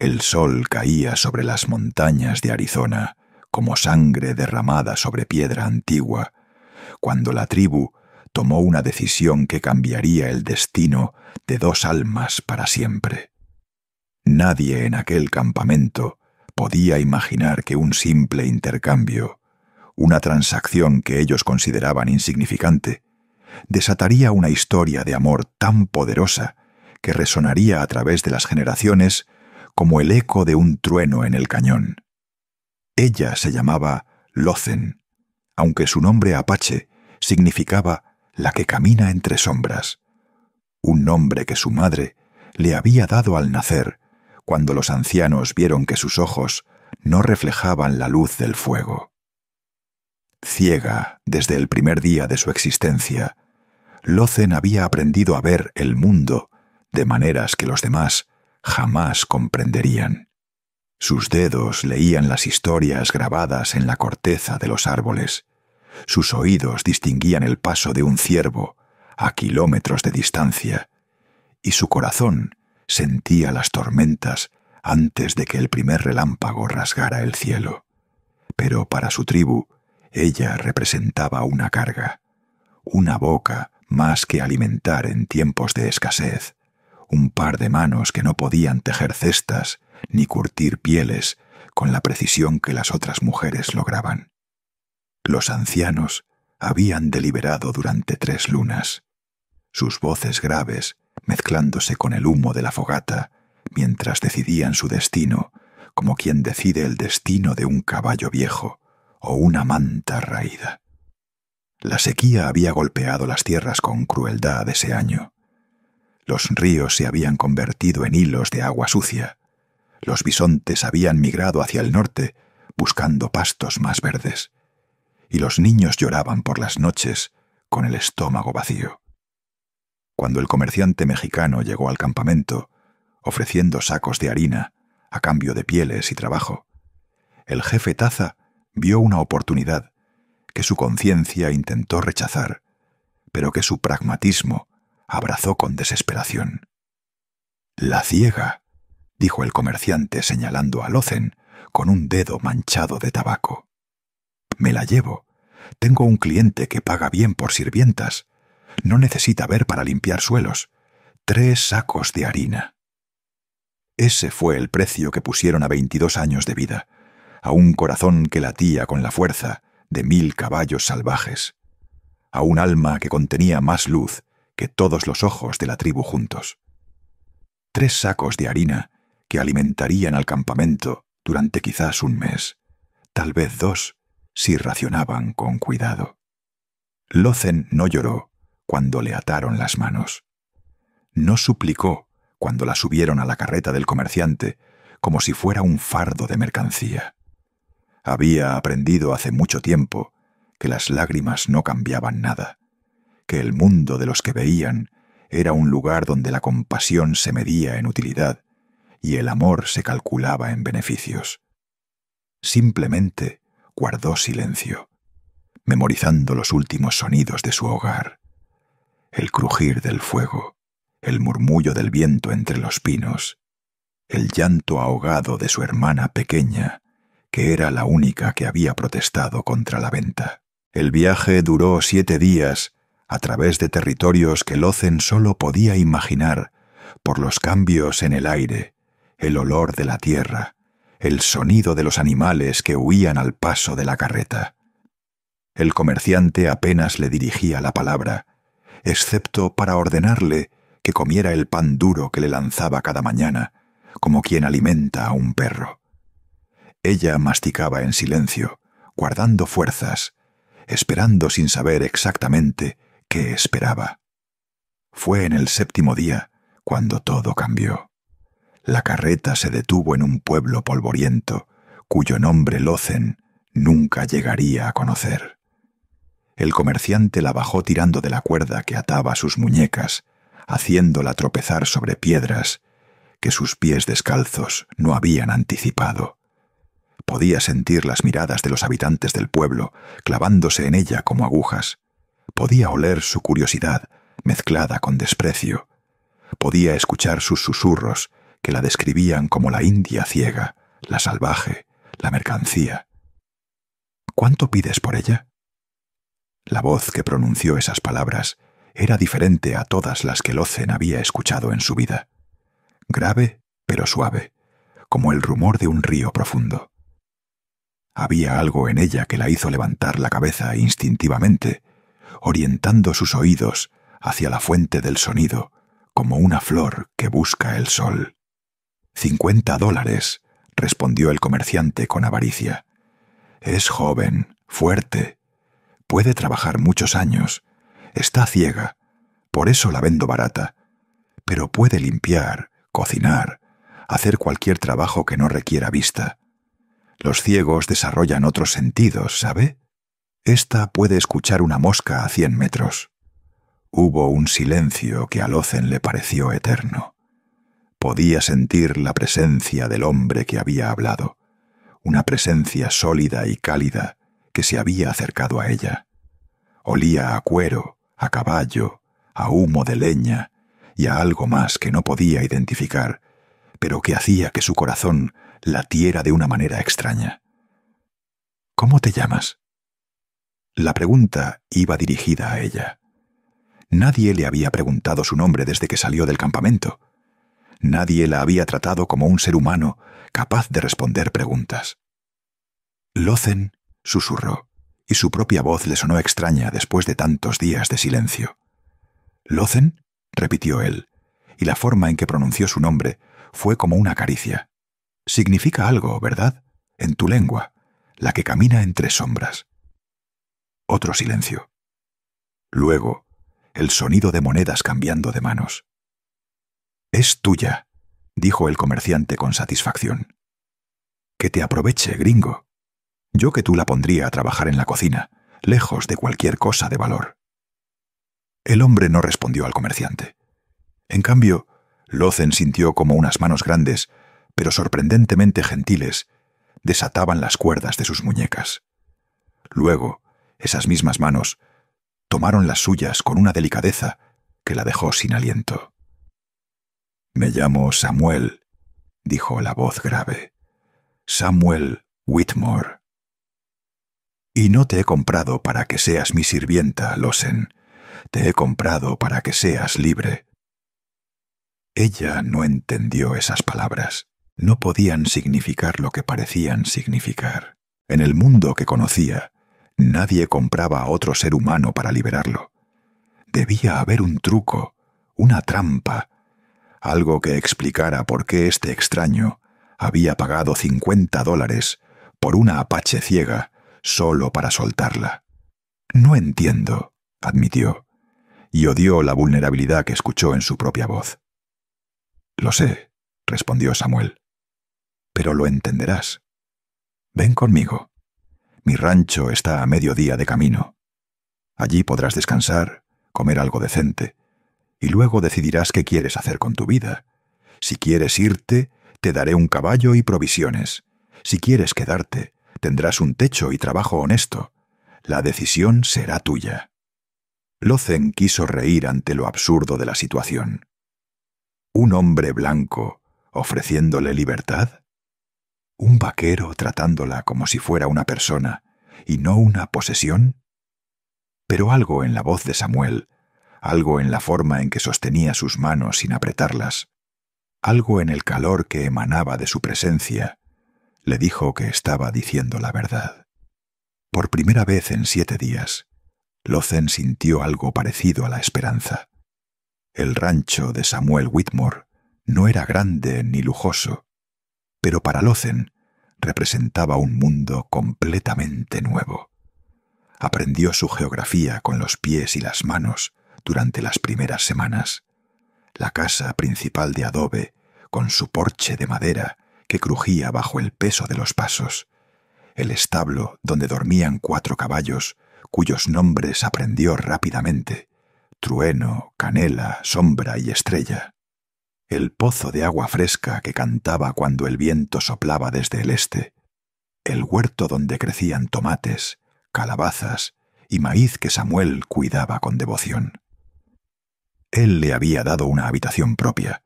El sol caía sobre las montañas de Arizona como sangre derramada sobre piedra antigua, cuando la tribu tomó una decisión que cambiaría el destino de dos almas para siempre. Nadie en aquel campamento podía imaginar que un simple intercambio, una transacción que ellos consideraban insignificante, desataría una historia de amor tan poderosa que resonaría a través de las generaciones como el eco de un trueno en el cañón. Ella se llamaba Lothen, aunque su nombre apache significaba la que camina entre sombras, un nombre que su madre le había dado al nacer, cuando los ancianos vieron que sus ojos no reflejaban la luz del fuego. Ciega desde el primer día de su existencia, Lothen había aprendido a ver el mundo de maneras que los demás jamás comprenderían. Sus dedos leían las historias grabadas en la corteza de los árboles. Sus oídos distinguían el paso de un ciervo a kilómetros de distancia, y su corazón sentía las tormentas antes de que el primer relámpago rasgara el cielo. Pero para su tribu, ella representaba una carga, una boca más que alimentar en tiempos de escasez, un par de manos que no podían tejer cestas ni curtir pieles con la precisión que las otras mujeres lograban. Los ancianos habían deliberado durante 3 lunas, sus voces graves mezclándose con el humo de la fogata mientras decidían su destino, como quien decide el destino de un caballo viejo o una manta raída. La sequía había golpeado las tierras con crueldad ese año. Los ríos se habían convertido en hilos de agua sucia. Los bisontes habían migrado hacia el norte, buscando pastos más verdes. Y los niños lloraban por las noches con el estómago vacío. Cuando el comerciante mexicano llegó al campamento, ofreciendo sacos de harina a cambio de pieles y trabajo, el jefe Taza vio una oportunidad que su conciencia intentó rechazar, pero que su pragmatismo abrazó con desesperación. «La ciega», dijo el comerciante señalando a Lothen con un dedo manchado de tabaco. «Me la llevo. Tengo un cliente que paga bien por sirvientas. No necesita ver para limpiar suelos. 3 sacos de harina». Ese fue el precio que pusieron a 22 años de vida, a un corazón que latía con la fuerza de 1000 caballos salvajes, a un alma que contenía más luz que todos los ojos de la tribu juntos. 3 sacos de harina que alimentarían al campamento durante quizás un mes, tal vez 2, si racionaban con cuidado. Lothen no lloró cuando le ataron las manos. No suplicó cuando la subieron a la carreta del comerciante como si fuera un fardo de mercancía. Había aprendido hace mucho tiempo que las lágrimas no cambiaban nada, que el mundo de los que veían era un lugar donde la compasión se medía en utilidad y el amor se calculaba en beneficios. Simplemente guardó silencio, memorizando los últimos sonidos de su hogar: el crujir del fuego, el murmullo del viento entre los pinos, el llanto ahogado de su hermana pequeña, que era la única que había protestado contra la venta. El viaje duró 7 días a través de territorios que Lothen solo podía imaginar por los cambios en el aire, el olor de la tierra, el sonido de los animales que huían al paso de la carreta. El comerciante apenas le dirigía la palabra, excepto para ordenarle que comiera el pan duro que le lanzaba cada mañana, como quien alimenta a un perro. Ella masticaba en silencio, guardando fuerzas, esperando sin saber exactamente qué esperaba. Fue en el 7º día cuando todo cambió. La carreta se detuvo en un pueblo polvoriento, cuyo nombre Lothen nunca llegaría a conocer. El comerciante la bajó tirando de la cuerda que ataba sus muñecas, haciéndola tropezar sobre piedras que sus pies descalzos no habían anticipado. Podía sentir las miradas de los habitantes del pueblo clavándose en ella como agujas. Podía oler su curiosidad mezclada con desprecio. Podía escuchar sus susurros que la describían como la india ciega, la salvaje, la mercancía. ¿Cuánto pides por ella? La voz que pronunció esas palabras era diferente a todas las que Lozen había escuchado en su vida. Grave, pero suave, como el rumor de un río profundo. Había algo en ella que la hizo levantar la cabeza instintivamente, orientando sus oídos hacia la fuente del sonido, como una flor que busca el sol. $50, respondió el comerciante con avaricia. Es joven, fuerte, puede trabajar muchos años, está ciega, por eso la vendo barata, pero puede limpiar, cocinar, hacer cualquier trabajo que no requiera vista. Los ciegos desarrollan otros sentidos, ¿sabe? Esta puede escuchar una mosca a 100 metros. Hubo un silencio que a Lozen le pareció eterno. Podía sentir la presencia del hombre que había hablado, una presencia sólida y cálida que se había acercado a ella. Olía a cuero, a caballo, a humo de leña y a algo más que no podía identificar, pero que hacía que su corazón latiera de una manera extraña. ¿Cómo te llamas? La pregunta iba dirigida a ella. Nadie le había preguntado su nombre desde que salió del campamento. Nadie la había tratado como un ser humano capaz de responder preguntas. Lozen susurró, y su propia voz le sonó extraña después de tantos días de silencio. «¿Lozen?», repitió él, y la forma en que pronunció su nombre fue como una caricia. «Significa algo, ¿verdad? En tu lengua, la que camina entre sombras». Otro silencio. Luego, el sonido de monedas cambiando de manos. «Es tuya», dijo el comerciante con satisfacción. «Que te aproveche, gringo. Yo que tú la pondría a trabajar en la cocina, lejos de cualquier cosa de valor». El hombre no respondió al comerciante. En cambio, Lozen sintió como unas manos grandes, pero sorprendentemente gentiles, desataban las cuerdas de sus muñecas. Luego, esas mismas manos tomaron las suyas con una delicadeza que la dejó sin aliento. «Me llamo Samuel», dijo la voz grave. «Samuel Whitmore. Y no te he comprado para que seas mi sirvienta, Lozen. Te he comprado para que seas libre». Ella no entendió esas palabras. No podían significar lo que parecían significar. En el mundo que conocía, nadie compraba a otro ser humano para liberarlo. Debía haber un truco, una trampa, algo que explicara por qué este extraño había pagado $50 por una apache ciega solo para soltarla. «No entiendo», admitió, y odió la vulnerabilidad que escuchó en su propia voz. «Lo sé», respondió Samuel, «pero lo entenderás. Ven conmigo. Mi rancho está a mediodía de camino. Allí podrás descansar, comer algo decente, y luego decidirás qué quieres hacer con tu vida. Si quieres irte, te daré un caballo y provisiones. Si quieres quedarte, tendrás un techo y trabajo honesto. La decisión será tuya». Lozen quiso reír ante lo absurdo de la situación. ¿Un hombre blanco ofreciéndole libertad? ¿Un vaquero tratándola como si fuera una persona y no una posesión? Pero algo en la voz de Samuel, algo en la forma en que sostenía sus manos sin apretarlas, algo en el calor que emanaba de su presencia, le dijo que estaba diciendo la verdad. Por primera vez en 7 días, Lozen sintió algo parecido a la esperanza. El rancho de Samuel Whitmore no era grande ni lujoso, pero para Lozen representaba un mundo completamente nuevo. Aprendió su geografía con los pies y las manos durante las primeras semanas. La casa principal de adobe, con su porche de madera que crujía bajo el peso de los pasos. El establo donde dormían 4 caballos, cuyos nombres aprendió rápidamente: Trueno, Canela, Sombra y Estrella. El pozo de agua fresca que cantaba cuando el viento soplaba desde el este. El huerto donde crecían tomates, calabazas y maíz que Samuel cuidaba con devoción. Él le había dado una habitación propia,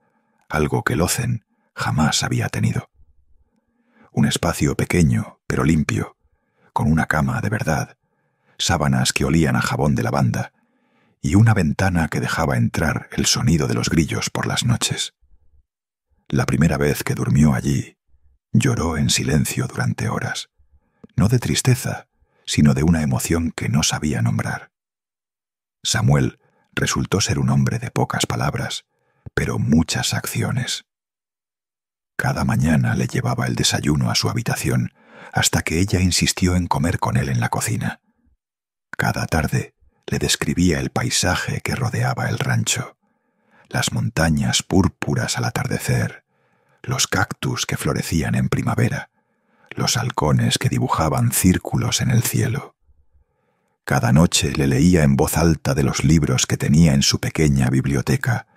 algo que Lozen jamás había tenido. Un espacio pequeño, pero limpio, con una cama de verdad, sábanas que olían a jabón de lavanda y una ventana que dejaba entrar el sonido de los grillos por las noches. La primera vez que durmió allí, lloró en silencio durante horas, no de tristeza, sino de una emoción que no sabía nombrar. Samuel resultó ser un hombre de pocas palabras, pero muchas acciones. Cada mañana le llevaba el desayuno a su habitación hasta que ella insistió en comer con él en la cocina. Cada tarde le describía el paisaje que rodeaba el rancho, las montañas púrpuras al atardecer, los cactus que florecían en primavera, los halcones que dibujaban círculos en el cielo. Cada noche le leía en voz alta de los libros que tenía en su pequeña biblioteca,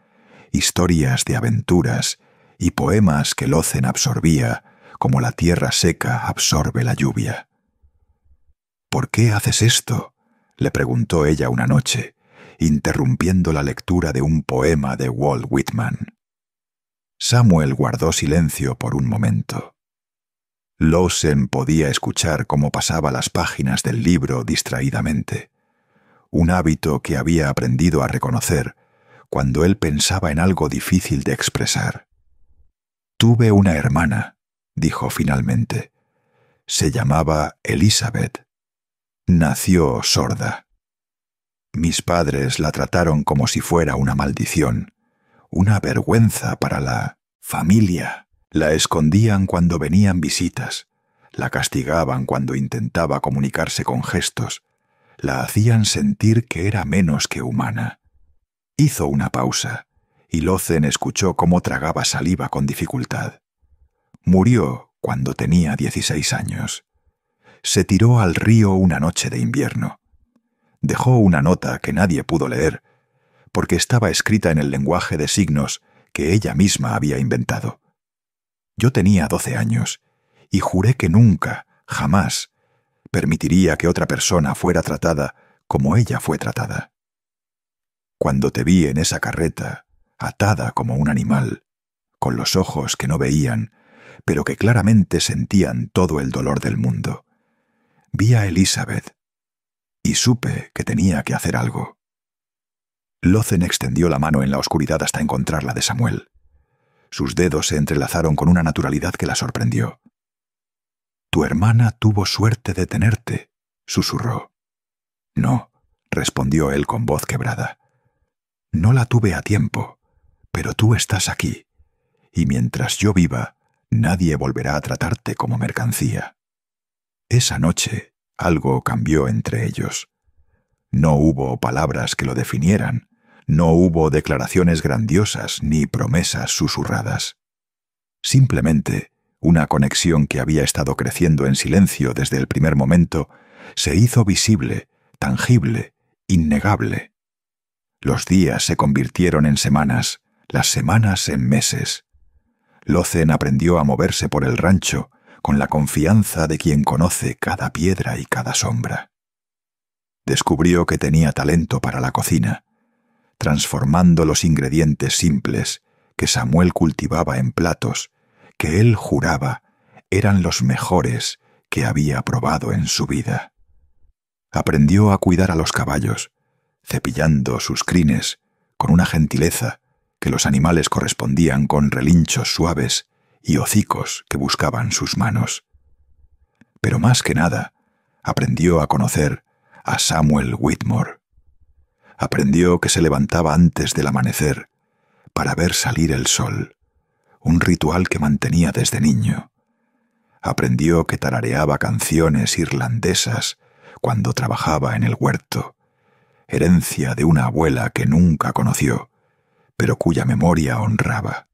historias de aventuras y poemas que Lothen absorbía como la tierra seca absorbe la lluvia. «¿Por qué haces esto?», le preguntó ella una noche, interrumpiendo la lectura de un poema de Walt Whitman. Samuel guardó silencio por un momento. Lothen podía escuchar cómo pasaba las páginas del libro distraídamente, un hábito que había aprendido a reconocer cuando él pensaba en algo difícil de expresar. «Tuve una hermana», dijo finalmente. «Se llamaba Elizabeth. Nació sorda. Mis padres la trataron como si fuera una maldición, una vergüenza para la familia. La escondían cuando venían visitas, la castigaban cuando intentaba comunicarse con gestos, la hacían sentir que era menos que humana». Hizo una pausa, y Lothen escuchó cómo tragaba saliva con dificultad. Murió cuando tenía 16 años. Se tiró al río una noche de invierno. Dejó una nota que nadie pudo leer, porque estaba escrita en el lenguaje de signos que ella misma había inventado. Yo tenía 12 años, y juré que nunca, jamás, permitiría que otra persona fuera tratada como ella fue tratada. Cuando te vi en esa carreta, atada como un animal, con los ojos que no veían, pero que claramente sentían todo el dolor del mundo, vi a Elizabeth y supe que tenía que hacer algo. Lothen extendió la mano en la oscuridad hasta encontrar la de Samuel. Sus dedos se entrelazaron con una naturalidad que la sorprendió. «Tu hermana tuvo suerte de tenerte», susurró. «No», respondió él con voz quebrada. «No la tuve a tiempo, pero tú estás aquí, y mientras yo viva, nadie volverá a tratarte como mercancía». Esa noche algo cambió entre ellos. No hubo palabras que lo definieran, no hubo declaraciones grandiosas ni promesas susurradas. Simplemente, una conexión que había estado creciendo en silencio desde el primer momento se hizo visible, tangible, innegable. Los días se convirtieron en semanas, las semanas en meses. Lothen aprendió a moverse por el rancho con la confianza de quien conoce cada piedra y cada sombra. Descubrió que tenía talento para la cocina, transformando los ingredientes simples que Samuel cultivaba en platos que él juraba eran los mejores que había probado en su vida. Aprendió a cuidar a los caballos, cepillando sus crines con una gentileza que los animales correspondían con relinchos suaves y hocicos que buscaban sus manos. Pero más que nada, aprendió a conocer a Samuel Whitmore. Aprendió que se levantaba antes del amanecer para ver salir el sol, un ritual que mantenía desde niño. Aprendió que tarareaba canciones irlandesas cuando trabajaba en el huerto, herencia de una abuela que nunca conoció, pero cuya memoria honraba.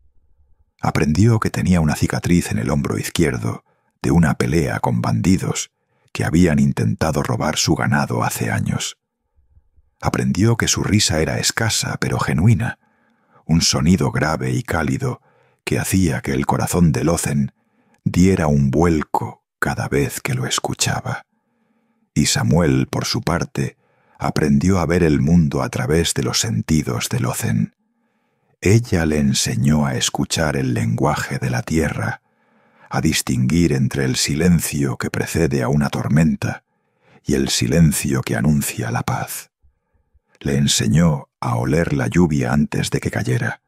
Aprendió que tenía una cicatriz en el hombro izquierdo de una pelea con bandidos que habían intentado robar su ganado hace años. Aprendió que su risa era escasa pero genuina, un sonido grave y cálido que hacía que el corazón de Lothen diera un vuelco cada vez que lo escuchaba. Y Samuel, por su parte, aprendió a ver el mundo a través de los sentidos de Lothen. Ella le enseñó a escuchar el lenguaje de la tierra, a distinguir entre el silencio que precede a una tormenta y el silencio que anuncia la paz. Le enseñó a oler la lluvia antes de que cayera,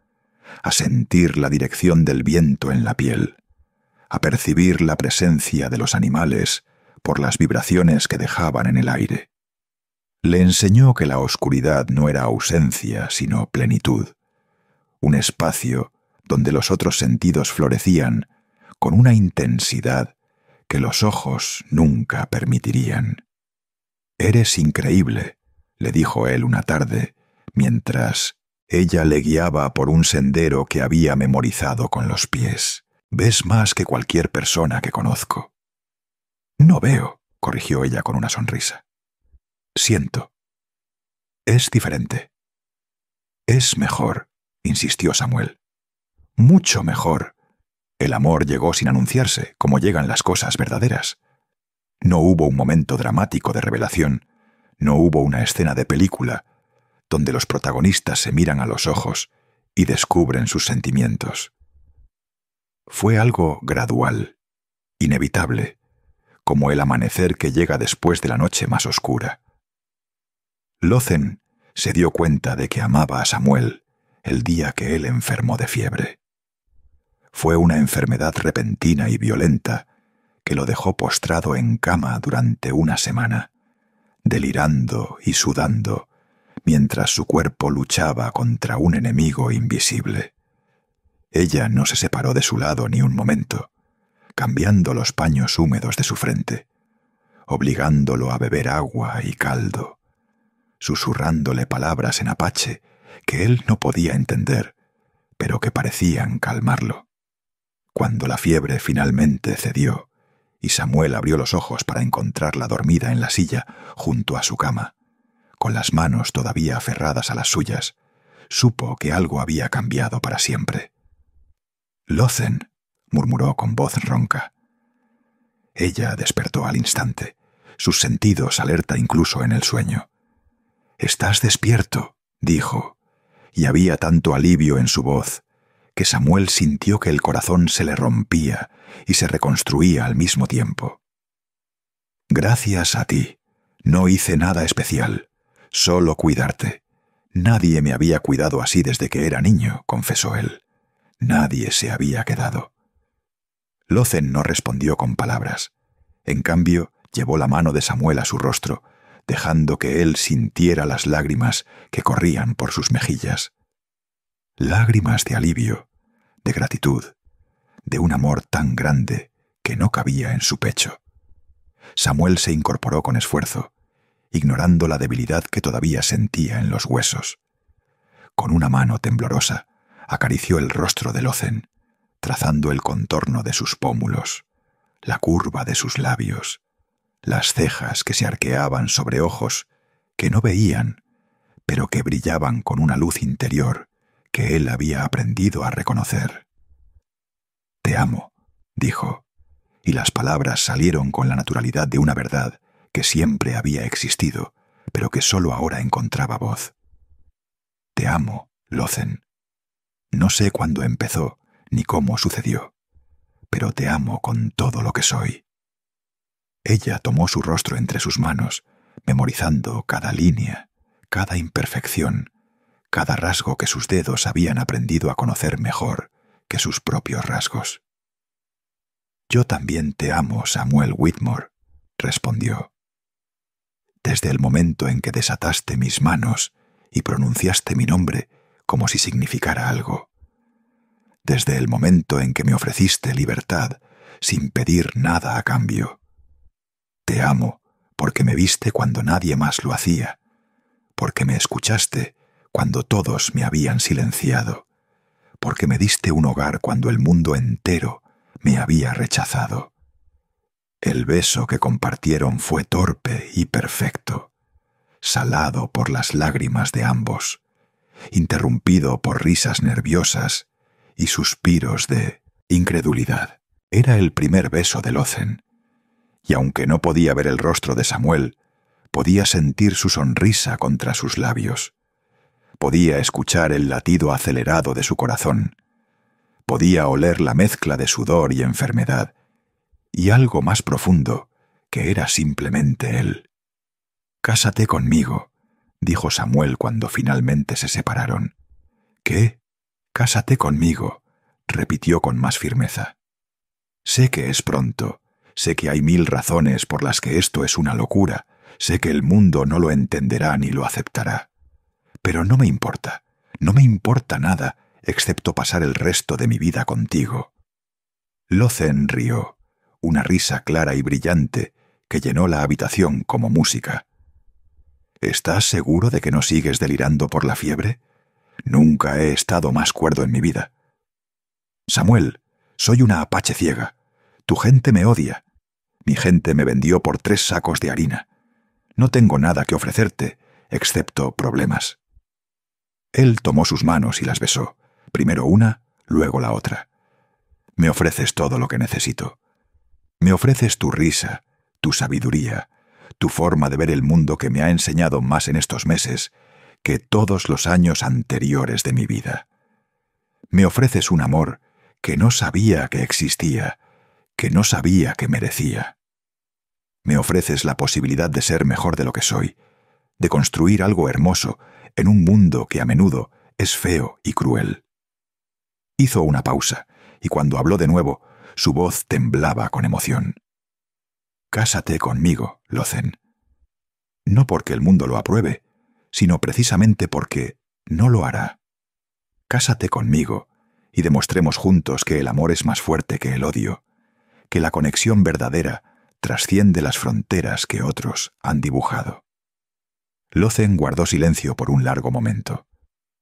a sentir la dirección del viento en la piel, a percibir la presencia de los animales por las vibraciones que dejaban en el aire. Le enseñó que la oscuridad no era ausencia, sino plenitud, un espacio donde los otros sentidos florecían con una intensidad que los ojos nunca permitirían. «Eres increíble», le dijo él una tarde, mientras ella le guiaba por un sendero que había memorizado con los pies. «Ves más que cualquier persona que conozco». «No veo», corrigió ella con una sonrisa. «Siento». «Es diferente». «Es mejor», insistió Samuel. «Mucho mejor». El amor llegó sin anunciarse, como llegan las cosas verdaderas. No hubo un momento dramático de revelación, no hubo una escena de película, donde los protagonistas se miran a los ojos y descubren sus sentimientos. Fue algo gradual, inevitable, como el amanecer que llega después de la noche más oscura. Lothen se dio cuenta de que amaba a Samuel el día que él enfermó de fiebre. Fue una enfermedad repentina y violenta que lo dejó postrado en cama durante una semana, delirando y sudando, mientras su cuerpo luchaba contra un enemigo invisible. Ella no se separó de su lado ni un momento, cambiando los paños húmedos de su frente, obligándolo a beber agua y caldo, susurrándole palabras en apache que él no podía entender, pero que parecían calmarlo. Cuando la fiebre finalmente cedió y Samuel abrió los ojos para encontrarla dormida en la silla junto a su cama, con las manos todavía aferradas a las suyas, supo que algo había cambiado para siempre. «Lothen», murmuró con voz ronca. Ella despertó al instante, sus sentidos alerta incluso en el sueño. «Estás despierto», dijo, y había tanto alivio en su voz que Samuel sintió que el corazón se le rompía y se reconstruía al mismo tiempo. «Gracias a ti. No hice nada especial, solo cuidarte. Nadie me había cuidado así desde que era niño», confesó él. Nadie se había quedado. Lothen no respondió con palabras. En cambio, llevó la mano de Samuel a su rostro, dejando que él sintiera las lágrimas que corrían por sus mejillas. Lágrimas de alivio, de gratitud, de un amor tan grande que no cabía en su pecho. Samuel se incorporó con esfuerzo, ignorando la debilidad que todavía sentía en los huesos. Con una mano temblorosa, acarició el rostro de Lothen, trazando el contorno de sus pómulos, la curva de sus labios, las cejas que se arqueaban sobre ojos que no veían, pero que brillaban con una luz interior que él había aprendido a reconocer. «Te amo», dijo, y las palabras salieron con la naturalidad de una verdad que siempre había existido, pero que sólo ahora encontraba voz. «Te amo, Lothen. No sé cuándo empezó ni cómo sucedió, pero te amo con todo lo que soy». Ella tomó su rostro entre sus manos, memorizando cada línea, cada imperfección, cada rasgo que sus dedos habían aprendido a conocer mejor que sus propios rasgos. «Yo también te amo, Samuel Whitmore», respondió. «Desde el momento en que desataste mis manos y pronunciaste mi nombre como si significara algo. Desde el momento en que me ofreciste libertad sin pedir nada a cambio. Te amo porque me viste cuando nadie más lo hacía, porque me escuchaste cuando todos me habían silenciado, porque me diste un hogar cuando el mundo entero me había rechazado. El beso que compartieron fue torpe y perfecto, salado por las lágrimas de ambos, interrumpido por risas nerviosas y suspiros de incredulidad. Era el primer beso de Lothen, y aunque no podía ver el rostro de Samuel, podía sentir su sonrisa contra sus labios. Podía escuchar el latido acelerado de su corazón. Podía oler la mezcla de sudor y enfermedad, y algo más profundo, que era simplemente él. «Cásate conmigo», dijo Samuel cuando finalmente se separaron. «¿Qué? Cásate conmigo», repitió con más firmeza. «Sé que es pronto, sé que hay 1000 razones por las que esto es una locura, sé que el mundo no lo entenderá ni lo aceptará. Pero no me importa nada, excepto pasar el resto de mi vida contigo». Lothen rió, una risa clara y brillante que llenó la habitación como música. «¿Estás seguro de que no sigues delirando por la fiebre? Nunca he estado más cuerdo en mi vida». «Samuel, soy una apache ciega. Tu gente me odia. Mi gente me vendió por 3 sacos de harina. No tengo nada que ofrecerte, excepto problemas». Él tomó sus manos y las besó, primero una, luego la otra. «Me ofreces todo lo que necesito. Me ofreces tu risa, tu sabiduría, tu forma de ver el mundo que me ha enseñado más en estos meses que todos los años anteriores de mi vida. Me ofreces un amor que no sabía que existía, que no sabía que merecía. Me ofreces la posibilidad de ser mejor de lo que soy, de construir algo hermoso en un mundo que a menudo es feo y cruel». Hizo una pausa, y cuando habló de nuevo, su voz temblaba con emoción. «Cásate conmigo, Lothen. No porque el mundo lo apruebe, sino precisamente porque no lo hará. Cásate conmigo y demostremos juntos que el amor es más fuerte que el odio, que la conexión verdadera trasciende las fronteras que otros han dibujado». Lothen guardó silencio por un largo momento.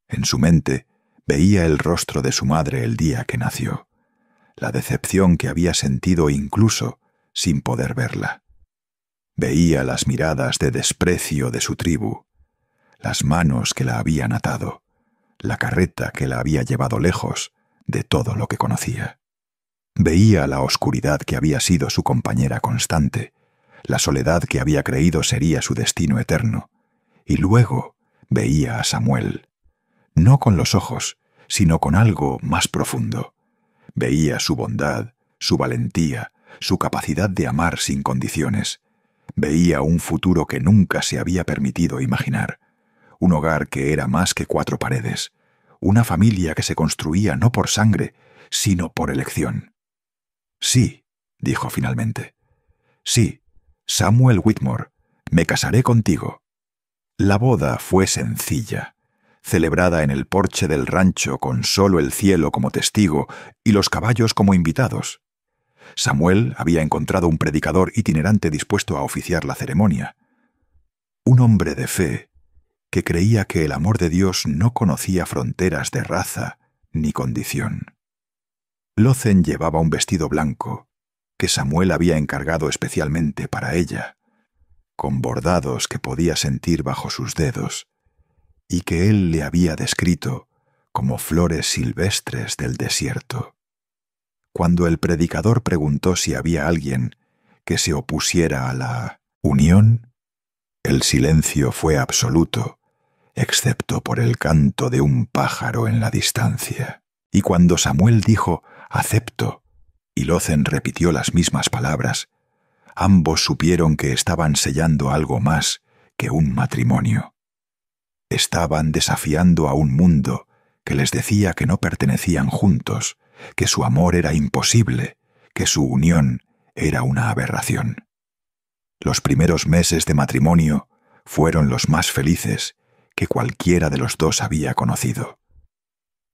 En su mente veía el rostro de su madre el día que nació, la decepción que había sentido incluso sin poder verla. Veía las miradas de desprecio de su tribu, las manos que la habían atado, la carreta que la había llevado lejos de todo lo que conocía. Veía la oscuridad que había sido su compañera constante, la soledad que había creído sería su destino eterno, y luego veía a Samuel, no con los ojos, sino con algo más profundo. Veía su bondad, su valentía, su capacidad de amar sin condiciones. Veía un futuro que nunca se había permitido imaginar, un hogar que era más que 4 paredes, una familia que se construía no por sangre, sino por elección. «Sí», dijo finalmente. «Sí, Samuel Whitmore, me casaré contigo». La boda fue sencilla, celebrada en el porche del rancho con solo el cielo como testigo y los caballos como invitados. Samuel había encontrado un predicador itinerante dispuesto a oficiar la ceremonia. Un hombre de fe que creía que el amor de Dios no conocía fronteras de raza ni condición. Lothen llevaba un vestido blanco que Samuel había encargado especialmente para ella, con bordados que podía sentir bajo sus dedos y que él le había descrito como flores silvestres del desierto. Cuando el predicador preguntó si había alguien que se opusiera a la unión, el silencio fue absoluto, excepto por el canto de un pájaro en la distancia. Y cuando Samuel dijo «acepto», y Lothen repitió las mismas palabras, ambos supieron que estaban sellando algo más que un matrimonio. Estaban desafiando a un mundo que les decía que no pertenecían juntos, que su amor era imposible, que su unión era una aberración. Los primeros meses de matrimonio fueron los más felices que cualquiera de los dos había conocido.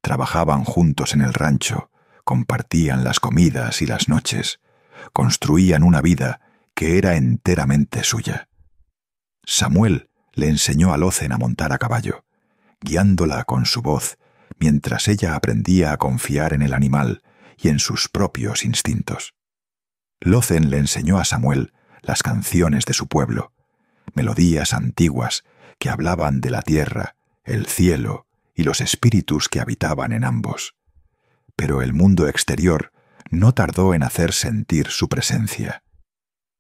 Trabajaban juntos en el rancho, compartían las comidas y las noches, construían una vida que era enteramente suya. Samuel le enseñó a Lothen a montar a caballo, guiándola con su voz, mientras ella aprendía a confiar en el animal y en sus propios instintos. Lothen le enseñó a Samuel las canciones de su pueblo, melodías antiguas que hablaban de la tierra, el cielo y los espíritus que habitaban en ambos. Pero el mundo exterior no tardó en hacer sentir su presencia.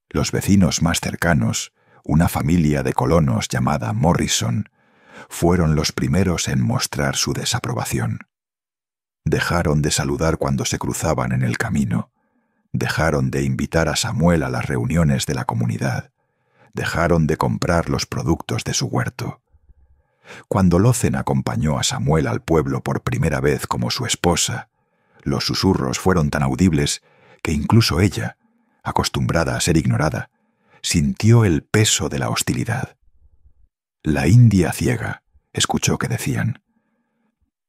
Los vecinos más cercanos, una familia de colonos llamada Morrison, fueron los primeros en mostrar su desaprobación. Dejaron de saludar cuando se cruzaban en el camino. Dejaron de invitar a Samuel a las reuniones de la comunidad. Dejaron de comprar los productos de su huerto. Cuando Lózen acompañó a Samuel al pueblo por primera vez como su esposa, los susurros fueron tan audibles que incluso ella, acostumbrada a ser ignorada, sintió el peso de la hostilidad. La india ciega, escuchó que decían.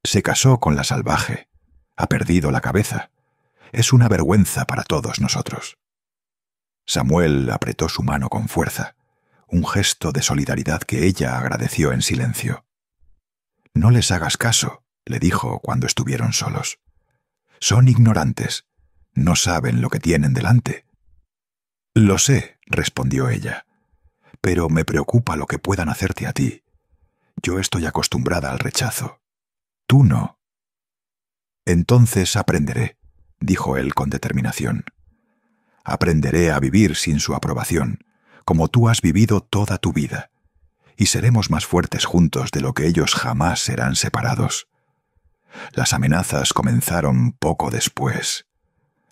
Se casó con la salvaje, ha perdido la cabeza. Es una vergüenza para todos nosotros. Samuel apretó su mano con fuerza, un gesto de solidaridad que ella agradeció en silencio. No les hagas caso, le dijo cuando estuvieron solos. Son ignorantes, no saben lo que tienen delante. Lo sé, respondió ella, pero me preocupa lo que puedan hacerte a ti. Yo estoy acostumbrada al rechazo. Tú no. Entonces aprenderé, dijo él con determinación. Aprenderé a vivir sin su aprobación, como tú has vivido toda tu vida, y seremos más fuertes juntos de lo que ellos jamás serán separados. Las amenazas comenzaron poco después.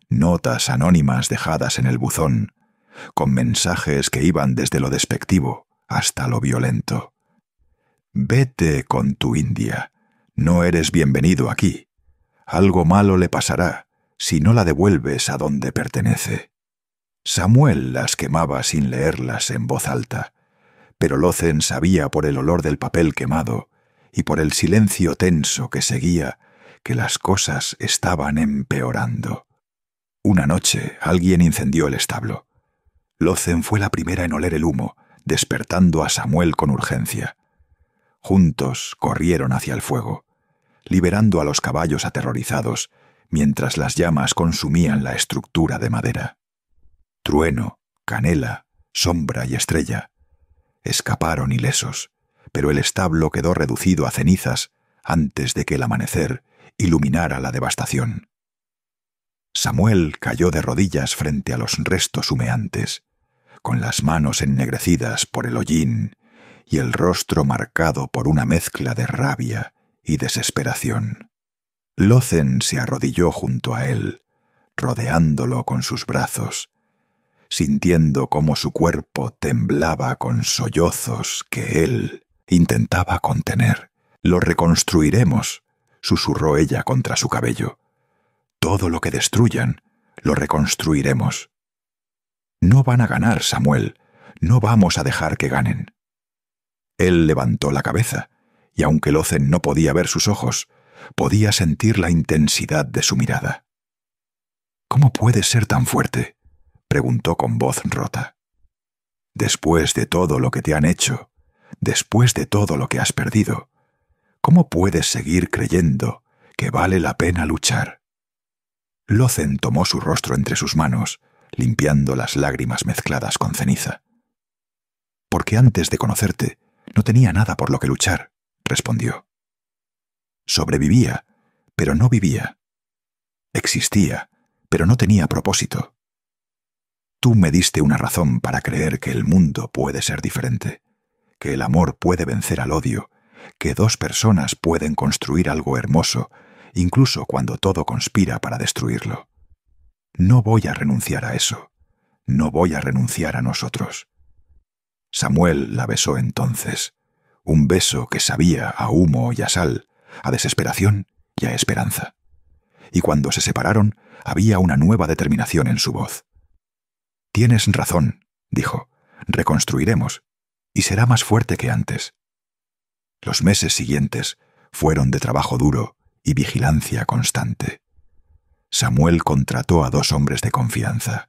Notas anónimas dejadas en el buzón, con mensajes que iban desde lo despectivo hasta lo violento. Vete con tu india, no eres bienvenido aquí. Algo malo le pasará si no la devuelves a donde pertenece. Samuel las quemaba sin leerlas en voz alta, pero Lózen sabía por el olor del papel quemado y por el silencio tenso que seguía que las cosas estaban empeorando. Una noche alguien incendió el establo. Lózen fue la primera en oler el humo, despertando a Samuel con urgencia. Juntos corrieron hacia el fuego, liberando a los caballos aterrorizados mientras las llamas consumían la estructura de madera. Trueno, canela, sombra y estrella escaparon ilesos, pero el establo quedó reducido a cenizas antes de que el amanecer iluminara la devastación. Samuel cayó de rodillas frente a los restos humeantes, con las manos ennegrecidas por el hollín y el rostro marcado por una mezcla de rabia y desesperación. Lózen se arrodilló junto a él, rodeándolo con sus brazos, sintiendo cómo su cuerpo temblaba con sollozos que él intentaba contener. «Lo reconstruiremos», susurró ella contra su cabello. «Todo lo que destruyan, lo reconstruiremos». «No van a ganar, Samuel. No vamos a dejar que ganen». Él levantó la cabeza, y aunque Lózen no podía ver sus ojos, podía sentir la intensidad de su mirada. «¿Cómo puedes ser tan fuerte?», preguntó con voz rota. «Después de todo lo que te han hecho, después de todo lo que has perdido, ¿cómo puedes seguir creyendo que vale la pena luchar?» Lózen tomó su rostro entre sus manos, limpiando las lágrimas mezcladas con ceniza. «Porque antes de conocerte, no tenía nada por lo que luchar», respondió. «Sobrevivía, pero no vivía. Existía, pero no tenía propósito. Tú me diste una razón para creer que el mundo puede ser diferente, que el amor puede vencer al odio, que dos personas pueden construir algo hermoso, incluso cuando todo conspira para destruirlo. No voy a renunciar a eso. No voy a renunciar a nosotros». Samuel la besó entonces, un beso que sabía a humo y a sal, a desesperación y a esperanza. Y cuando se separaron, había una nueva determinación en su voz. «Tienes razón», dijo, «reconstruiremos, y será más fuerte que antes». Los meses siguientes fueron de trabajo duro y vigilancia constante. Samuel contrató a 2 hombres de confianza,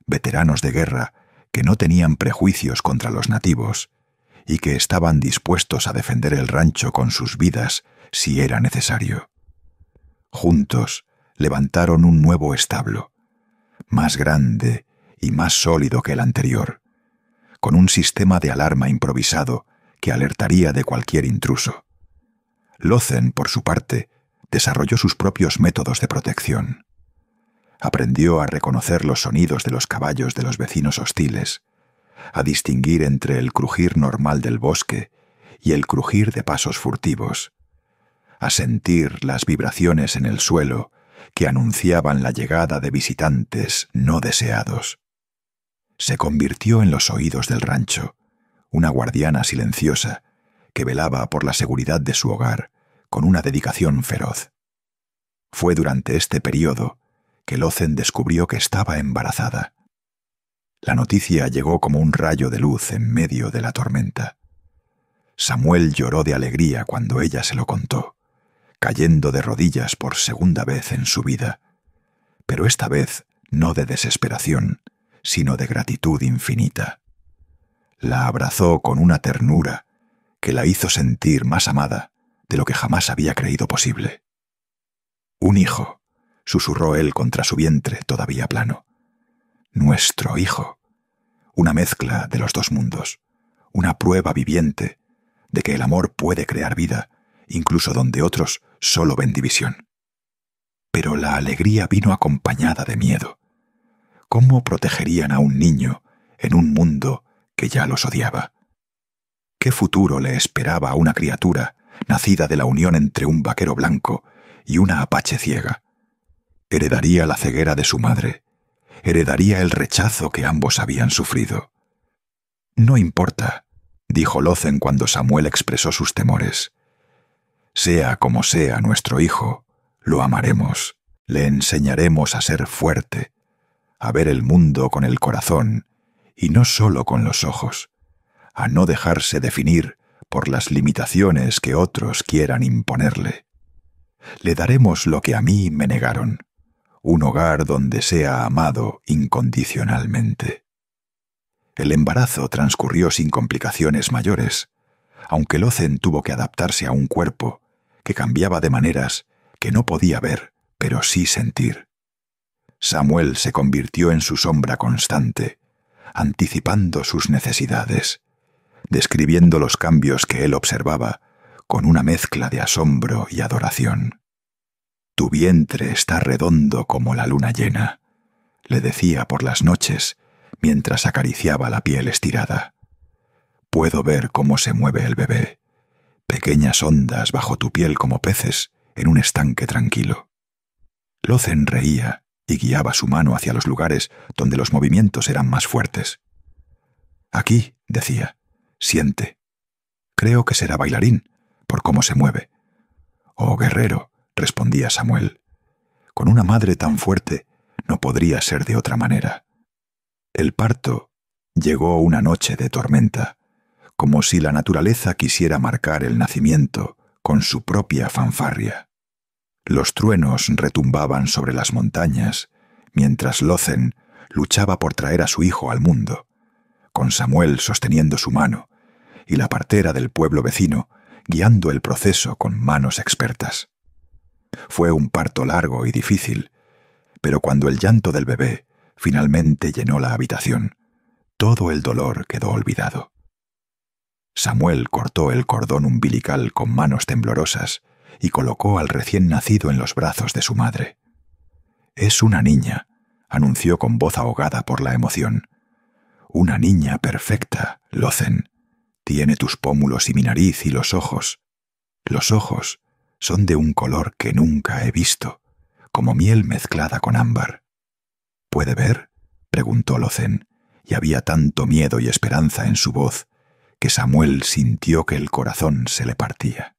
veteranos de guerra que no tenían prejuicios contra los nativos y que estaban dispuestos a defender el rancho con sus vidas si era necesario. Juntos levantaron un nuevo establo, más grande y más sólido que el anterior, con un sistema de alarma improvisado que alertaría de cualquier intruso. Lózen, por su parte, desarrolló sus propios métodos de protección. Aprendió a reconocer los sonidos de los caballos de los vecinos hostiles, a distinguir entre el crujir normal del bosque y el crujir de pasos furtivos, a sentir las vibraciones en el suelo que anunciaban la llegada de visitantes no deseados. Se convirtió en los oídos del rancho, una guardiana silenciosa que velaba por la seguridad de su hogar con una dedicación feroz. Fue durante este periodo que Lothen descubrió que estaba embarazada. La noticia llegó como un rayo de luz en medio de la tormenta. Samuel lloró de alegría cuando ella se lo contó, cayendo de rodillas por segunda vez en su vida, pero esta vez no de desesperación, sino de gratitud infinita. La abrazó con una ternura que la hizo sentir más amada de lo que jamás había creído posible. «Un hijo», susurró él contra su vientre todavía plano. «Nuestro hijo». Una mezcla de los dos mundos, una prueba viviente de que el amor puede crear vida, incluso donde otros solo ven división. Pero la alegría vino acompañada de miedo. ¿Cómo protegerían a un niño en un mundo que ya los odiaba? ¿Qué futuro le esperaba a una criatura nacida de la unión entre un vaquero blanco y una apache ciega? Heredaría la ceguera de su madre, heredaría el rechazo que ambos habían sufrido. «No importa», dijo Lothen cuando Samuel expresó sus temores. «Sea como sea nuestro hijo, lo amaremos, le enseñaremos a ser fuerte, a ver el mundo con el corazón y no solo con los ojos, a no dejarse definir por las limitaciones que otros quieran imponerle. Le daremos lo que a mí me negaron, un hogar donde sea amado incondicionalmente». El embarazo transcurrió sin complicaciones mayores, aunque Lothen tuvo que adaptarse a un cuerpo que cambiaba de maneras que no podía ver, pero sí sentir. Samuel se convirtió en su sombra constante, anticipando sus necesidades, describiendo los cambios que él observaba con una mezcla de asombro y adoración. «Tu vientre está redondo como la luna llena», le decía por las noches mientras acariciaba la piel estirada. «Puedo ver cómo se mueve el bebé, pequeñas ondas bajo tu piel como peces en un estanque tranquilo». Lothen reía y guiaba su mano hacia los lugares donde los movimientos eran más fuertes. «Aquí», decía, «siente. Creo que será bailarín, por cómo se mueve». «Oh, guerrero», respondía Samuel. «Con una madre tan fuerte no podría ser de otra manera». El parto llegó una noche de tormenta, como si la naturaleza quisiera marcar el nacimiento con su propia fanfarria. Los truenos retumbaban sobre las montañas, mientras Lothen luchaba por traer a su hijo al mundo, con Samuel sosteniendo su mano y la partera del pueblo vecino guiando el proceso con manos expertas. Fue un parto largo y difícil, pero cuando el llanto del bebé finalmente llenó la habitación, todo el dolor quedó olvidado. Samuel cortó el cordón umbilical con manos temblorosas y colocó al recién nacido en los brazos de su madre. «Es una niña», anunció con voz ahogada por la emoción. «Una niña perfecta, Lothen. Tiene tus pómulos y mi nariz y los ojos. Los ojos son de un color que nunca he visto, como miel mezclada con ámbar». «¿Puede ver?», preguntó Lothen, y había tanto miedo y esperanza en su voz que Samuel sintió que el corazón se le partía.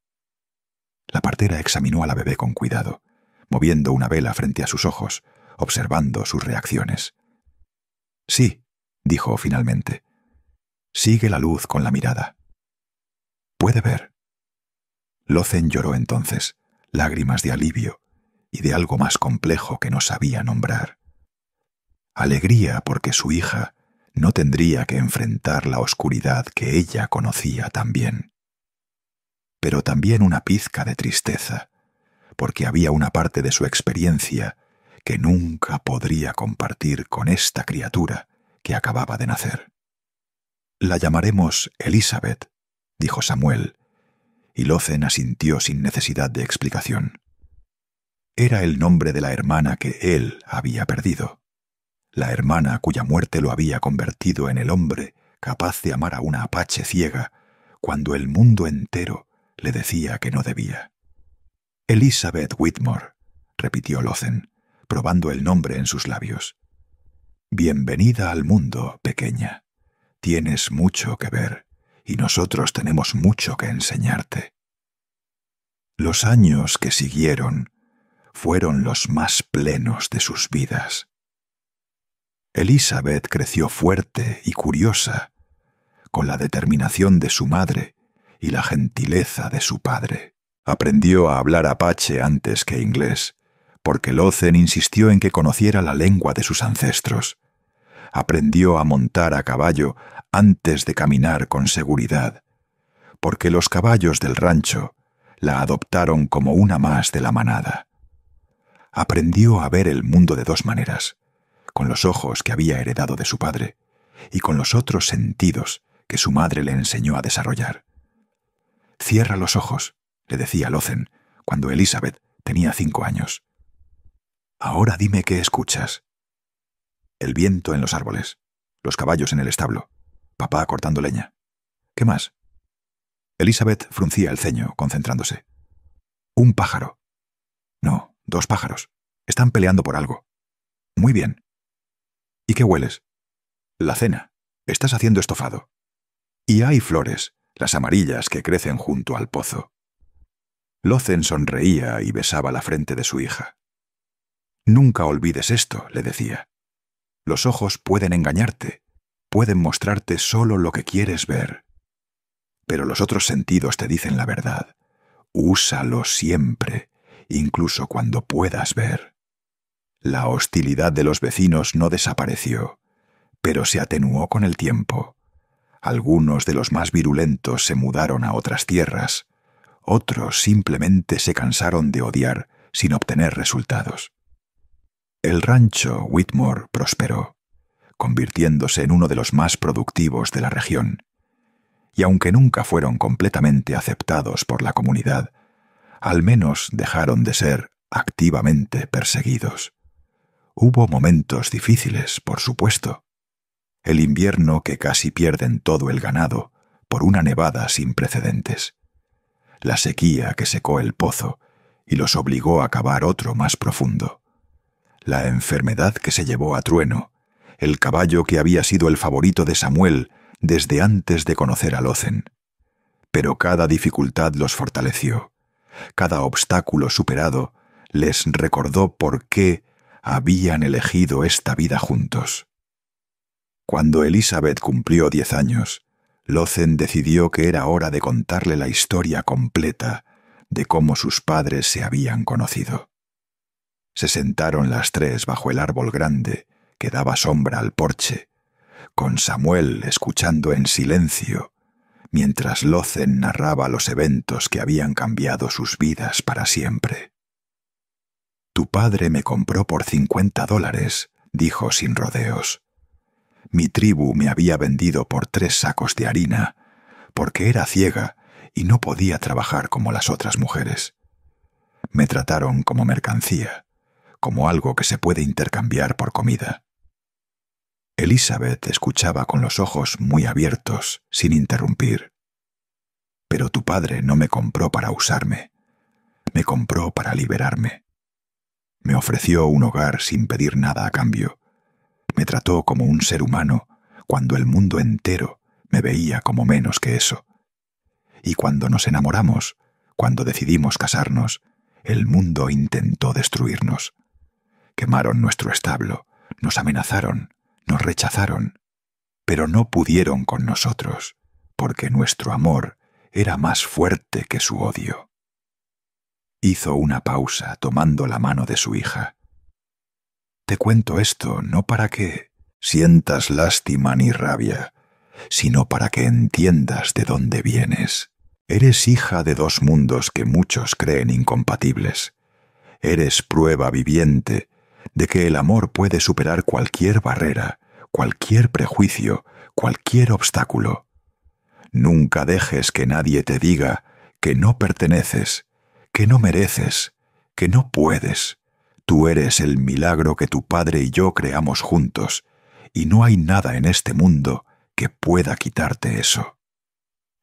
La partera examinó a la bebé con cuidado, moviendo una vela frente a sus ojos, observando sus reacciones. «Sí», dijo finalmente. «Sigue la luz con la mirada». «¿Puede ver?». Lothen lloró entonces, lágrimas de alivio y de algo más complejo que no sabía nombrar. Alegría porque su hija no tendría que enfrentar la oscuridad que ella conocía tan bien. Pero también una pizca de tristeza, porque había una parte de su experiencia que nunca podría compartir con esta criatura que acababa de nacer. «La llamaremos Elizabeth», dijo Samuel, y Lothen asintió sin necesidad de explicación. Era el nombre de la hermana que él había perdido. La hermana cuya muerte lo había convertido en el hombre capaz de amar a una apache ciega cuando el mundo entero le decía que no debía. Elizabeth Whitmore, repitió Lothen, probando el nombre en sus labios. Bienvenida al mundo, pequeña. Tienes mucho que ver, y nosotros tenemos mucho que enseñarte. Los años que siguieron fueron los más plenos de sus vidas. Elizabeth creció fuerte y curiosa, con la determinación de su madre y la gentileza de su padre. Aprendió a hablar apache antes que inglés, porque Lothen insistió en que conociera la lengua de sus ancestros. Aprendió a montar a caballo antes de caminar con seguridad, porque los caballos del rancho la adoptaron como una más de la manada. Aprendió a ver el mundo de dos maneras, con los ojos que había heredado de su padre y con los otros sentidos que su madre le enseñó a desarrollar. «Cierra los ojos», le decía Lothen cuando Elizabeth tenía 5 años. «Ahora dime qué escuchas». El viento en los árboles, los caballos en el establo, papá cortando leña. ¿Qué más? Elizabeth fruncía el ceño, concentrándose. «Un pájaro». «No, 2 pájaros. Están peleando por algo». «Muy bien». «¿Y qué hueles?» «La cena. Estás haciendo estofado». «Y hay flores, las amarillas que crecen junto al pozo». Lothen sonreía y besaba la frente de su hija. «Nunca olvides esto», le decía. «Los ojos pueden engañarte, pueden mostrarte solo lo que quieres ver. Pero los otros sentidos te dicen la verdad. Úsalos siempre, incluso cuando puedas ver». La hostilidad de los vecinos no desapareció, pero se atenuó con el tiempo. Algunos de los más virulentos se mudaron a otras tierras, otros simplemente se cansaron de odiar sin obtener resultados. El rancho Whitmore prosperó, convirtiéndose en uno de los más productivos de la región, y aunque nunca fueron completamente aceptados por la comunidad, al menos dejaron de ser activamente perseguidos. Hubo momentos difíciles, por supuesto. El invierno que casi pierden todo el ganado por una nevada sin precedentes. La sequía que secó el pozo y los obligó a cavar otro más profundo. La enfermedad que se llevó a Trueno, el caballo que había sido el favorito de Samuel desde antes de conocer a Lothen. Pero cada dificultad los fortaleció. Cada obstáculo superado les recordó por qué habían elegido esta vida juntos. Cuando Elizabeth cumplió 10 años, Lothen decidió que era hora de contarle la historia completa de cómo sus padres se habían conocido. Se sentaron las 3 bajo el árbol grande que daba sombra al porche, con Samuel escuchando en silencio, mientras Lothen narraba los eventos que habían cambiado sus vidas para siempre. «Tu padre me compró por $50», dijo sin rodeos. «Mi tribu me había vendido por 3 sacos de harina, porque era ciega y no podía trabajar como las otras mujeres. Me trataron como mercancía, como algo que se puede intercambiar por comida». Elizabeth escuchaba con los ojos muy abiertos, sin interrumpir. «Pero tu padre no me compró para usarme, me compró para liberarme. Me ofreció un hogar sin pedir nada a cambio. Me trató como un ser humano cuando el mundo entero me veía como menos que eso. Y cuando nos enamoramos, cuando decidimos casarnos, el mundo intentó destruirnos. Quemaron nuestro establo, nos amenazaron, nos rechazaron, pero no pudieron con nosotros, porque nuestro amor era más fuerte que su odio». Hizo una pausa tomando la mano de su hija. «Te cuento esto no para que sientas lástima ni rabia, sino para que entiendas de dónde vienes. Eres hija de 2 mundos que muchos creen incompatibles. Eres prueba viviente de que el amor puede superar cualquier barrera, cualquier prejuicio, cualquier obstáculo. Nunca dejes que nadie te diga que no perteneces, que no mereces, que no puedes. Tú eres el milagro que tu padre y yo creamos juntos, y no hay nada en este mundo que pueda quitarte eso».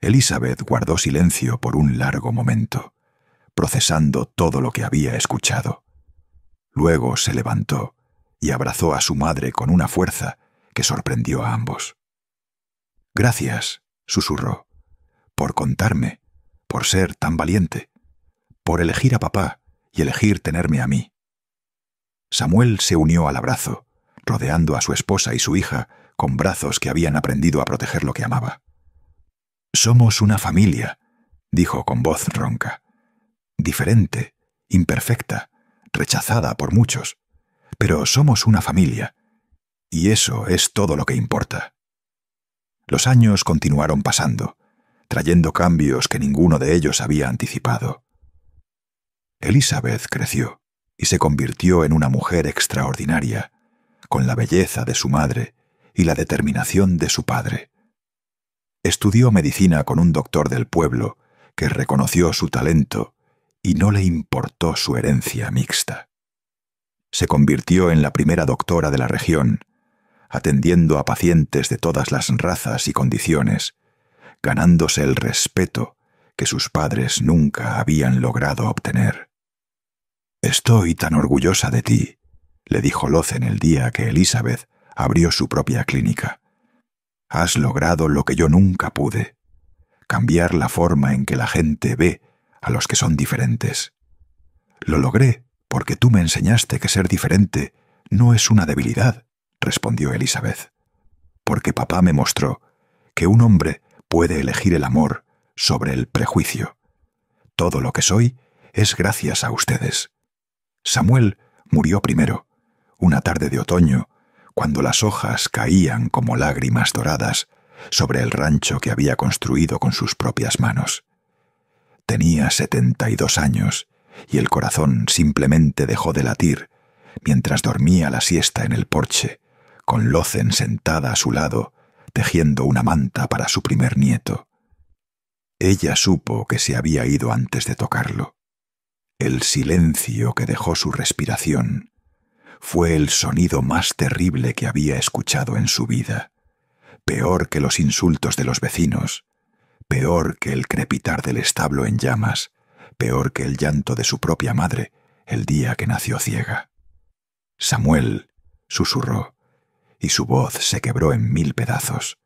Elizabeth guardó silencio por un largo momento, procesando todo lo que había escuchado. Luego se levantó y abrazó a su madre con una fuerza que sorprendió a ambos. «Gracias», susurró, «por contarme, por ser tan valiente, por elegir a papá y elegir tenerme a mí». Samuel se unió al abrazo, rodeando a su esposa y su hija con brazos que habían aprendido a proteger lo que amaba. «Somos una familia», dijo con voz ronca. «Diferente, imperfecta, rechazada por muchos, pero somos una familia, y eso es todo lo que importa». Los años continuaron pasando, trayendo cambios que ninguno de ellos había anticipado. Elizabeth creció y se convirtió en una mujer extraordinaria, con la belleza de su madre y la determinación de su padre. Estudió medicina con un doctor del pueblo que reconoció su talento y no le importó su herencia mixta. Se convirtió en la primera doctora de la región, atendiendo a pacientes de todas las razas y condiciones, ganándose el respeto que sus padres nunca habían logrado obtener. «Estoy tan orgullosa de ti», le dijo Lothen el día que Elizabeth abrió su propia clínica. «Has logrado lo que yo nunca pude, cambiar la forma en que la gente ve a los que son diferentes. Lo logré porque tú me enseñaste que ser diferente no es una debilidad», respondió Elizabeth, «porque papá me mostró que un hombre puede elegir el amor sobre el prejuicio. Todo lo que soy es gracias a ustedes». Samuel murió primero, una tarde de otoño, cuando las hojas caían como lágrimas doradas sobre el rancho que había construido con sus propias manos. Tenía 72 años y el corazón simplemente dejó de latir mientras dormía la siesta en el porche, con Lothen sentada a su lado, tejiendo una manta para su primer nieto. Ella supo que se había ido antes de tocarlo. El silencio que dejó su respiración fue el sonido más terrible que había escuchado en su vida, peor que los insultos de los vecinos, peor que el crepitar del establo en llamas, peor que el llanto de su propia madre el día que nació ciega. «Samuel», susurró, y su voz se quebró en 1000 pedazos.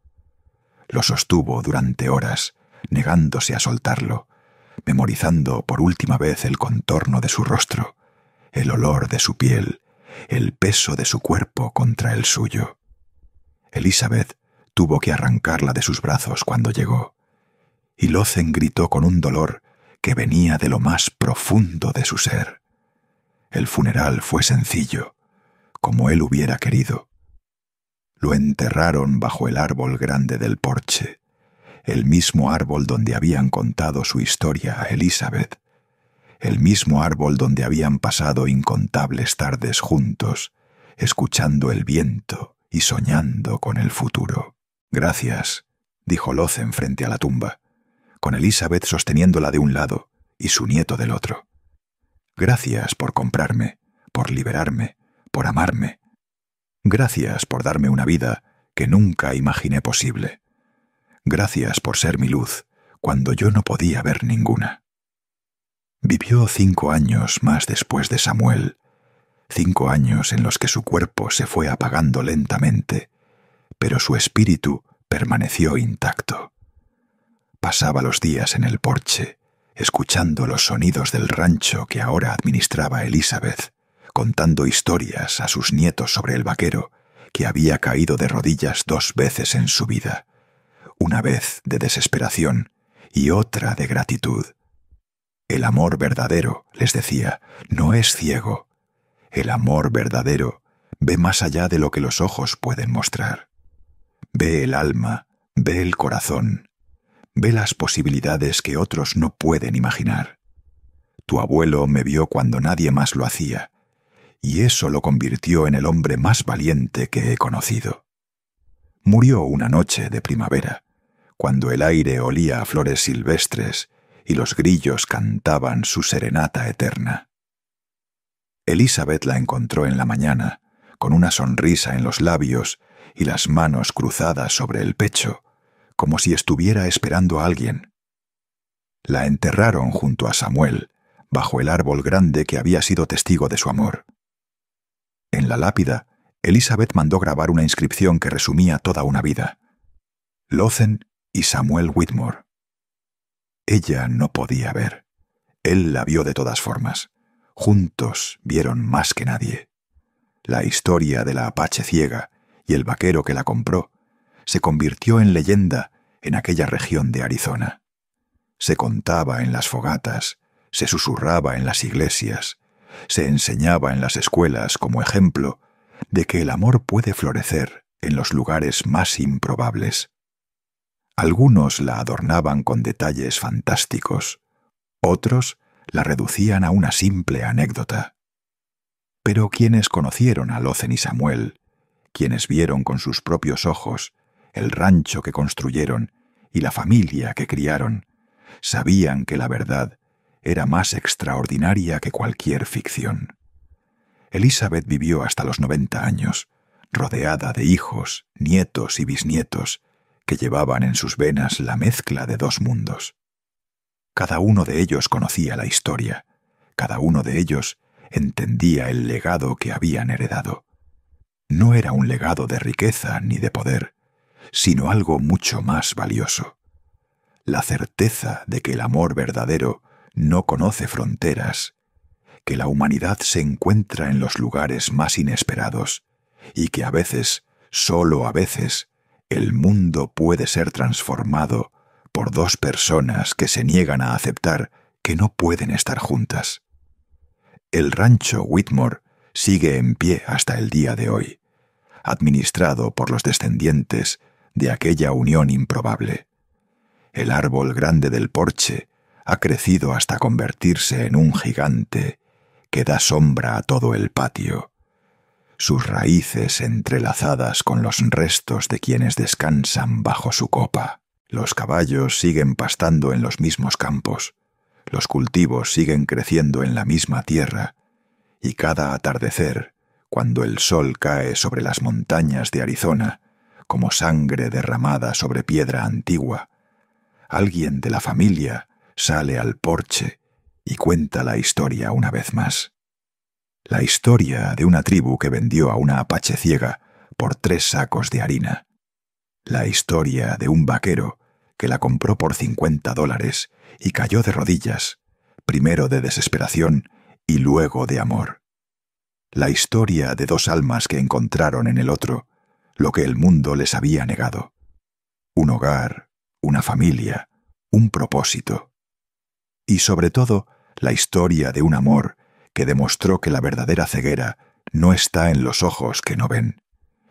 Lo sostuvo durante horas, negándose a soltarlo, memorizando por última vez el contorno de su rostro, el olor de su piel, el peso de su cuerpo contra el suyo. Elizabeth tuvo que arrancarla de sus brazos cuando llegó, y Lothen gritó con un dolor que venía de lo más profundo de su ser. El funeral fue sencillo, como él hubiera querido. Lo enterraron bajo el árbol grande del porche, el mismo árbol donde habían contado su historia a Elizabeth, el mismo árbol donde habían pasado incontables tardes juntos, escuchando el viento y soñando con el futuro. «Gracias», dijo Lothen frente a la tumba, con Elizabeth sosteniéndola de un lado y su nieto del otro. «Gracias por comprarme, por liberarme, por amarme. Gracias por darme una vida que nunca imaginé posible. Gracias por ser mi luz cuando yo no podía ver ninguna». Vivió 5 años más después de Samuel, 5 años en los que su cuerpo se fue apagando lentamente, pero su espíritu permaneció intacto. Pasaba los días en el porche, escuchando los sonidos del rancho que ahora administraba Elizabeth, contando historias a sus nietos sobre el vaquero que había caído de rodillas 2 veces en su vida, una vez de desesperación y otra de gratitud. El amor verdadero, les decía, no es ciego. El amor verdadero ve más allá de lo que los ojos pueden mostrar. Ve el alma, ve el corazón, ve las posibilidades que otros no pueden imaginar. Tu abuelo me vio cuando nadie más lo hacía, y eso lo convirtió en el hombre más valiente que he conocido. Murió una noche de primavera, cuando el aire olía a flores silvestres y los grillos cantaban su serenata eterna. Elizabeth la encontró en la mañana, con una sonrisa en los labios y las manos cruzadas sobre el pecho, como si estuviera esperando a alguien. La enterraron junto a Samuel, bajo el árbol grande que había sido testigo de su amor. En la lápida, Elizabeth mandó grabar una inscripción que resumía toda una vida: Lothen y Samuel Whitmore. Ella no podía ver. Él la vio de todas formas. Juntos vieron más que nadie. La historia de la Apache ciega y el vaquero que la compró se convirtió en leyenda en aquella región de Arizona. Se contaba en las fogatas, se susurraba en las iglesias, se enseñaba en las escuelas como ejemplo de que el amor puede florecer en los lugares más improbables. Algunos la adornaban con detalles fantásticos, otros la reducían a una simple anécdota. Pero quienes conocieron a Lothen y Samuel, quienes vieron con sus propios ojos el rancho que construyeron y la familia que criaron, sabían que la verdad era más extraordinaria que cualquier ficción. Elizabeth vivió hasta los 90 años, rodeada de hijos, nietos y bisnietos que llevaban en sus venas la mezcla de dos mundos. Cada uno de ellos conocía la historia, cada uno de ellos entendía el legado que habían heredado. No era un legado de riqueza ni de poder, sino algo mucho más valioso: la certeza de que el amor verdadero no conoce fronteras, que la humanidad se encuentra en los lugares más inesperados y que a veces, solo a veces, el mundo puede ser transformado por dos personas que se niegan a aceptar que no pueden estar juntas. El rancho Whitmore sigue en pie hasta el día de hoy, administrado por los descendientes de aquella unión improbable. El árbol grande del porche ha crecido hasta convertirse en un gigante que da sombra a todo el patio. Sus raíces entrelazadas con los restos de quienes descansan bajo su copa. Los caballos siguen pastando en los mismos campos, los cultivos siguen creciendo en la misma tierra, y cada atardecer, cuando el sol cae sobre las montañas de Arizona, como sangre derramada sobre piedra antigua, alguien de la familia sale al porche y cuenta la historia una vez más. La historia de una tribu que vendió a una apache ciega por 3 sacos de harina. La historia de un vaquero que la compró por $50 y cayó de rodillas, primero de desesperación y luego de amor. La historia de 2 almas que encontraron en el otro lo que el mundo les había negado: un hogar, una familia, un propósito. Y sobre todo, la historia de un amor que demostró que la verdadera ceguera no está en los ojos que no ven,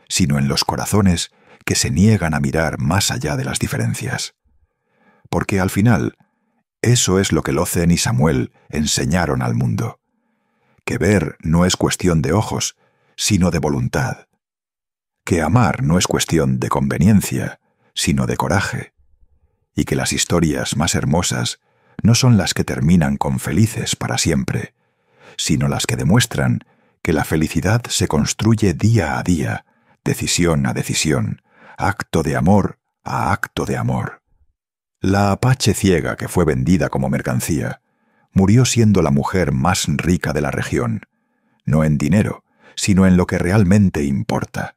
sino en los corazones que se niegan a mirar más allá de las diferencias. Porque al final, eso es lo que Lothen y Samuel enseñaron al mundo: que ver no es cuestión de ojos, sino de voluntad; que amar no es cuestión de conveniencia, sino de coraje; y que las historias más hermosas no son las que terminan con felices para siempre, sino las que demuestran que la felicidad se construye día a día, decisión a decisión, acto de amor a acto de amor. La apache ciega que fue vendida como mercancía murió siendo la mujer más rica de la región, no en dinero, sino en lo que realmente importa.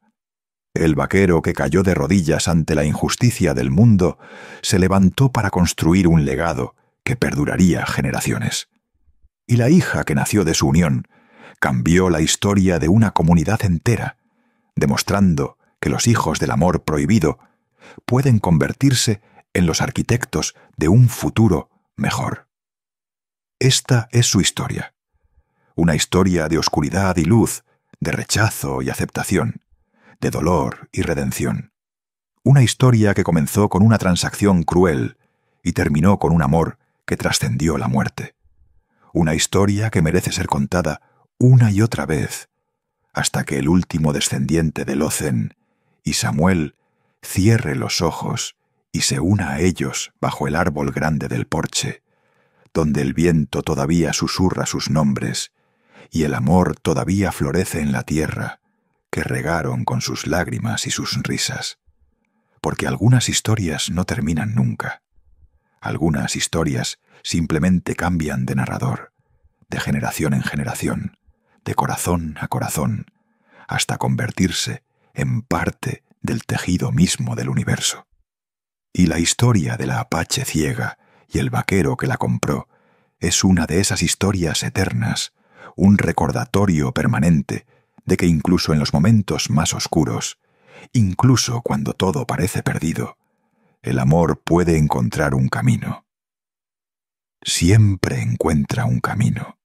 El vaquero que cayó de rodillas ante la injusticia del mundo se levantó para construir un legado que perduraría generaciones. Y la hija que nació de su unión cambió la historia de una comunidad entera, demostrando que los hijos del amor prohibido pueden convertirse en los arquitectos de un futuro mejor. Esta es su historia, una historia de oscuridad y luz, de rechazo y aceptación, de dolor y redención. Una historia que comenzó con una transacción cruel y terminó con un amor que trascendió la muerte. Una historia que merece ser contada una y otra vez, hasta que el último descendiente de Lothen y Samuel cierre los ojos y se una a ellos bajo el árbol grande del porche, donde el viento todavía susurra sus nombres y el amor todavía florece en la tierra que regaron con sus lágrimas y sus risas. porque algunas historias no terminan nunca. Algunas historias simplemente cambian de narrador, de generación en generación, de corazón a corazón, hasta convertirse en parte del tejido mismo del universo. Y la historia de la apache ciega y el vaquero que la compró es una de esas historias eternas, un recordatorio permanente de que incluso en los momentos más oscuros, incluso cuando todo parece perdido, el amor puede encontrar un camino. Siempre encuentra un camino.